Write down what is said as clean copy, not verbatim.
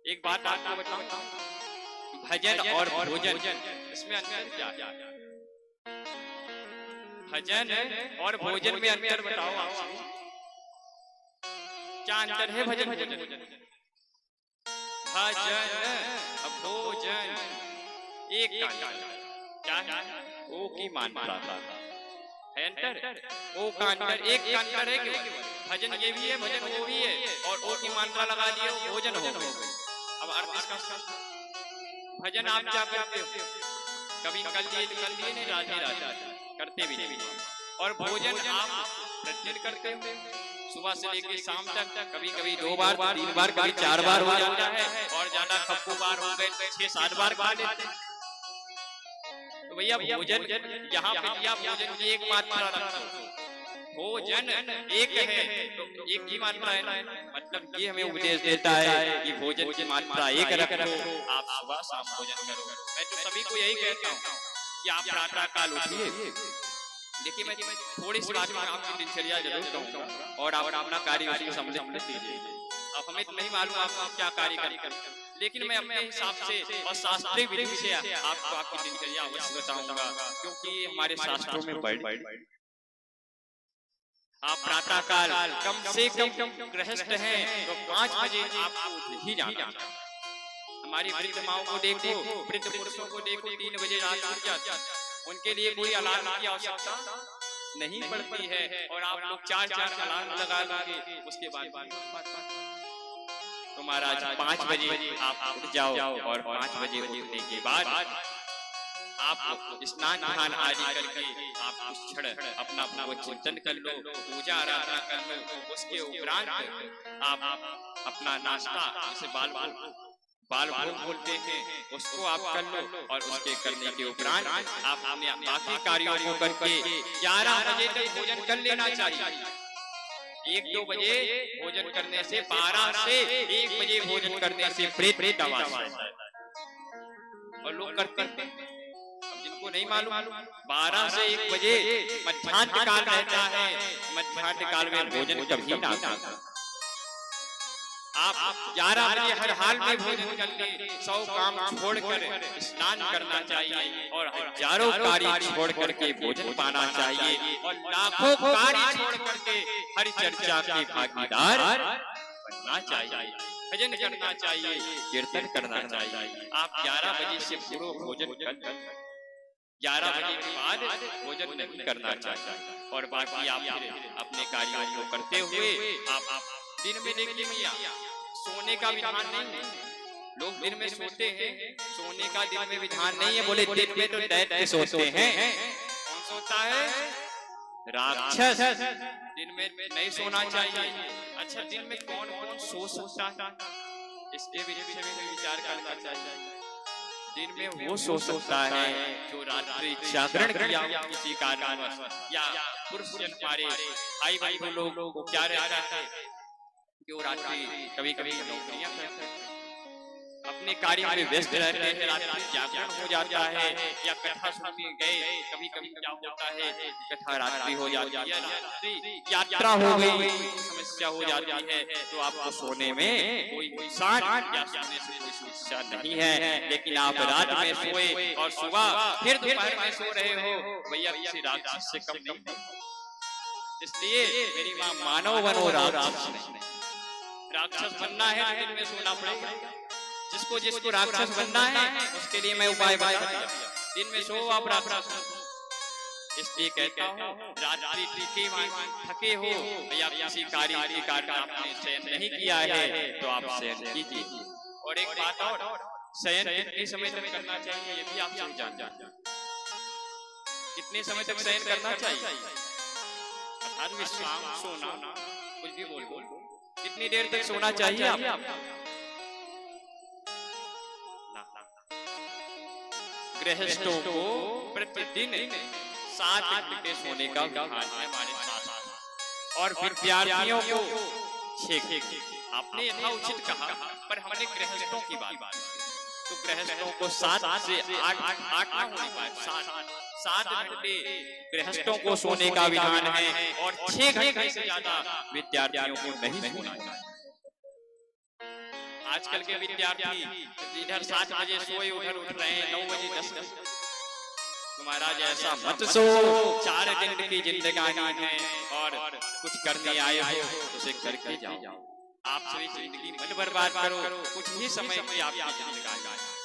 एक बात आपको बताऊं, भजन और भोजन इसमें अंतर क्या है? भजन और भोजन में अंतर बताओ आप। क्या अंतर है भजन भोजन? भजन भोजन एक क्या है? ओ की मात्रा है अंतर। ओ का अंतर, एक का अंतर है कि भजन ये भी है, भजन वो भी है, और ओ की मात्रा लगा दिए भोजन हो गए। अब अर्थ इसका, भजन आप क्या करते हो? कभी कर लिए तो कर लिए, नहीं राधे राधे करते भी नहीं। और भोजन आप प्रतिदिन करते हो, सुबह से लेकर शाम तक, कभी कभी 2 बार 3 बार, कभी 4 बार हो जाता है, और ज्यादा खप्पू बार हो गए 6-7 बार खा लेते हैं। तो भैया भोजन यहाँ पे आप भोजन की एक मात्रा रखो, भोजन एक है तो एक ही मात्रा है ना। मतलब ये हमें उपदेश देता है कि भोजन की मात्रा एक रखो, आप सुबह शाम भोजन करो। मैं तो सभी को यही कहता हूँ कि आप प्रातः काल उठिए। देखिए मैं थोड़ी सी बात में आपकी दिनचर्या जरूर कहूँगा, और आप अपना कार्य उसको सम्मिलित कर दीजिए। अब हमें तो नहीं मालूम आप क्या कार्य करते, लेकिन मैं अपने हिसाब से और शास्त्रीय विधि से आपको आपकी दिनचर्या अवश्य बताऊंगा, क्योंकि हमारे शास्त्रों में वर्णित। आप प्रातः काल कम से कम गृहस्थ हैं तो 5 बजे आपको उठ ही जाना। हमारी वृद्ध माओं को देखो, वृद्ध पुरुषों को देखो, 3 बजे रात उठ जाते, उनके लिए कोई अलार्म की आवश्यकता नहीं पड़ती है, और आप लोग 4-4 अलार्म लगा लोगे, उसके बाद तो महाराज 5 बजे आप उठ जाओ, और 5 बजे उठने के बाद आप स्नान ध्यान आदि करके आप कुछ क्षण अपना वो चिंतन कर लो, पूजा आराधना कर लो। उसके उपरांत आप अपना नाश्ता, जिसे बाल भोग बोलते हैं, उसको आप कर लो, और उसके करने के उपरांत आप अपने बाकी कार्यों को करके 11 बजे तक भोजन कर लेना चाहिए। 1-2 बजे भोजन करने से, 12 से 1 बजे भोजन करने से प्रेत आवाज है, और लोग करते हैं। जिनको नहीं मालूम, 12 से 1 बजे मध्याह्न काल रहता है, मध्याह्न काल में भोजन कभी ना करना। आप 11 बजे हर हाल में भोजन कर ले, 100 काम छोड़कर स्नान करना चाहिए, और हजारों कार्य छोड़ करके भोजन पाना चाहिए, और लाखों कार्य छोड़ करके हरि चर्चा के भागीदार बनना चाहिए, भजन करना चाहिए, कीर्तन करना चाहिए। आप 11 बजे से पूर्व भोजन कर 11 बजे के बाद भोजन नहीं करना चाहिए, और बाकी आप अपने कार्यों को करते हुए आप दिन में देखिए भैया, सोने का विधान नहीं। लोग दिन में सोते हैं, सोने का दिन में विधान नहीं है। बोले दिन में तो दैत्य के सोते हैं, कौन सोता है? राक्षस। दिन में नहीं सोना चाहिए। अच्छा, दिन में कौन कौन सो सकता है, इसके विषय में विचार करना चाहिए। दिन में वो सो सकता है जो रात्रि जागरण किया किसी कारणवश, या पुरुष जन हमारे भाई भाई लोगों को क्या रहता है कि वो रात्रि कभी कभी नौकरियां करते हैं, अपने कार्य में व्यस्त रहते हैं, रात्रि जागरण हो जाता है, या कथा सुनने गए, कभी कभी क्या होता है कथा रात्रि हो जाती है, रात्रि यात्रा हो गई, समस्या हो जाती है, तो आपको सोने में कोई नुकसान या सोने से कोई समस्या नहीं है। लेकिन आप रात में सोए और सुबह फिर दोपहर में सो रहे हो, भैया किसी राक्षस से कम नहीं। इसलिए मेरी माँ, मानव बनो राक्षस नहीं। राक्षस बनना है तो दिन में सोना पड़ेगा। जिसको राक्षस बनना है उसके लिए मैं उपाय बता दिया, दिन में सो आप राक्षस। इसलिए कहता हूँ, रात्रि थके हो या किसी कार्य के कारण आपने शयन नहीं किया है तो आप शयन कीजिए। और एक बात और, शयन कितने समय तक करना चाहिए ये भी आप जान जान कितने समय तक शयन करना चाहिए? अर्थात विश्राम, सोना, कुछ भी बोल कितनी देर तक सोना चाहिए आप? गृहस्थों को प्रतिदिन 7 घंटे सोने का विधान है हमारे शास्त्र, और विद्यार्थियों को 6। आपने यथा उचित कहा, पर हमने गृहस्थों की बात की, तो गृहस्थों को 7 से 8 ना होने पाए, 7 घंटे गृहस्थों को सोने का विधान है, और 6 घंटे से ज्यादा विद्यार्थियों को नहीं सोना चाहिए। आजकल के विद्यार्थी इधर 7 बजे सोए उधर उठ रहे हैं 9 बजे 10 बजे। तो महाराज ऐसा मत सो, 4 दिन की जिंदगानी है और कुछ करने आए हो उसे करके जाओ। आप सभी जिंदगी मत बर्बाद करो, कुछ ही समय की आपकी जिंदगानी।